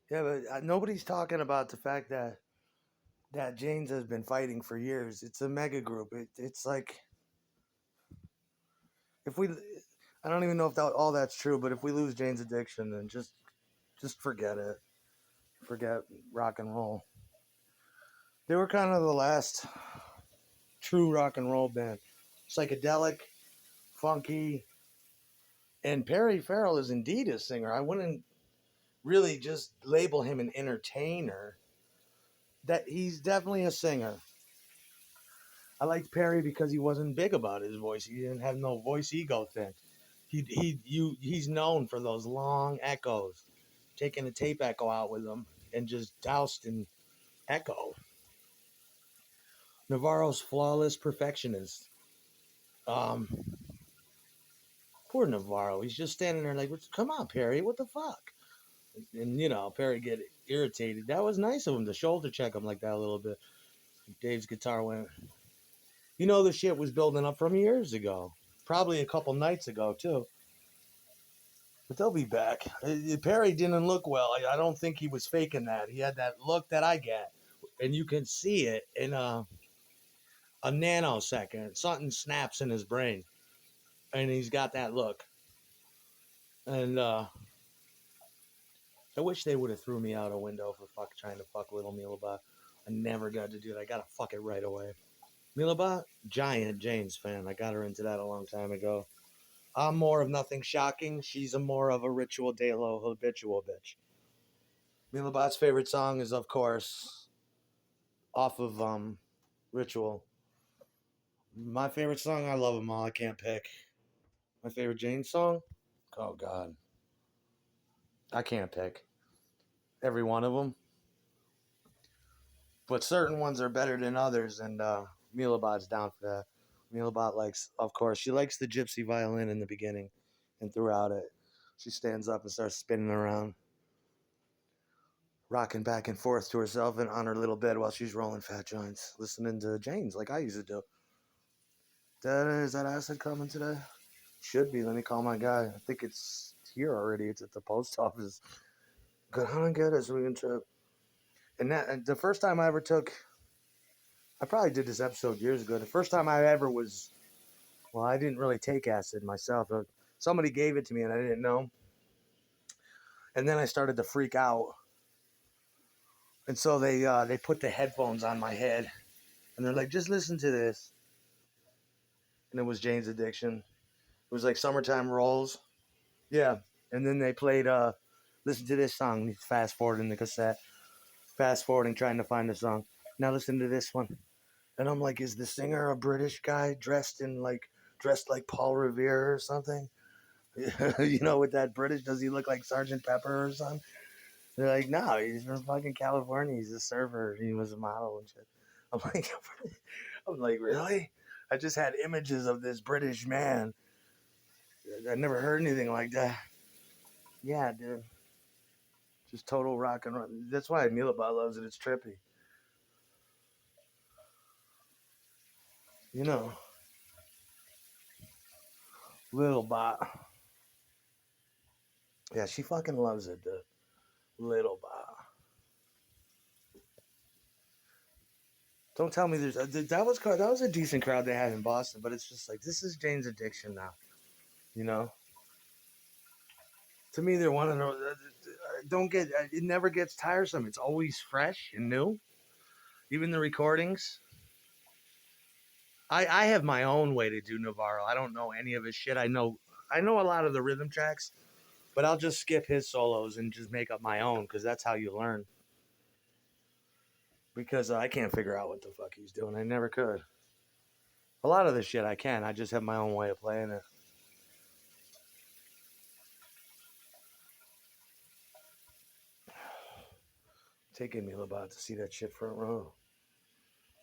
Yeah, but nobody's talking about the fact that James has been fighting for years. It's a mega group. It's like if we, I don't even know if all that's true, but if we lose Jane's Addiction, then just forget it. Forget rock and roll. They were kind of the last true rock and roll band. Psychedelic, funky, and Perry Farrell is indeed a singer. I wouldn't really just label him an entertainer. That he's definitely a singer. I liked Perry because he wasn't big about his voice. He didn't have no voice ego thing. He's known for those long echoes, taking a tape echo out with him and just doused in echo. Navarro's flawless perfectionist. Um, Poor Navarro. He's just standing there like, "Come on, Perry, what the fuck?" And Perry get irritated. That was nice of him to shoulder check him like that a little bit. Dave's guitar went. The shit was building up from years ago, probably a couple nights ago too. But they'll be back. Perry didn't look well. I don't think he was faking that. He had that look that I get, and you can see it in a nanosecond. Something snaps in his brain, and he's got that look. And I wish they would have threw me out a window for trying to fuck Little Milabot. I never got to do it. I gotta fuck it right away. Milabot, giant James fan. I got her into that a long time ago. I'm more of Nothing Shocking. She's a more of a Ritual De Lo habitual bitch. Milabot's favorite song is, of course, off of Ritual. My favorite song, I love them all. I can't pick. My favorite Jane song? Oh, God. I can't pick. Every one of them. But certain ones are better than others, and Milabot's down for that. Milabot likes, of course, she likes the gypsy violin in the beginning and throughout it. She stands up and starts spinning around, rocking back and forth to herself and on her little bed while she's rolling fat joints, listening to Jane's like I used to do. Is that acid coming today? Should be. Let me call my guy. I think it's here already. It's at the post office. Go on and get it so we can trip. And the first time I ever took, I probably did this episode years ago. The first time I ever was, well, I didn't really take acid myself. Somebody gave it to me and I didn't know. And then I started to freak out. And so they put the headphones on my head and they're like, just listen to this. And it was Jane's Addiction. It was like Summertime Rolls. Yeah. And then they played listen to this song. Fast forwarding the cassette. Fast forwarding trying to find the song. Now listen to this one. And I'm like, is the singer a British guy dressed like Paul Revere or something? With that British, does he look like Sergeant Pepper or something? They're like, no, he's from fucking California. He's a surfer. He was a model and shit. I'm like, I'm like, really? I just had images of this British man. I never heard anything like that. Yeah, dude. Just total rock and roll. That's why Milabot loves it. It's trippy. You know, Little Bot. Yeah, she fucking loves it, dude. Little Bot. Don't tell me that was a decent crowd they had in Boston, but it's just like this is Jane's Addiction now. You know, to me they're one of those. Don't get it. Never gets tiresome. It's always fresh and new. Even the recordings. I have my own way to do Navarro. I don't know any of his shit. I know a lot of the rhythm tracks, but I'll just skip his solos and just make up my own because that's how you learn. Because I can't figure out what the fuck he's doing. I never could. A lot of the shit I can. I just have my own way of playing it. Taking me a little bit to see that shit front row.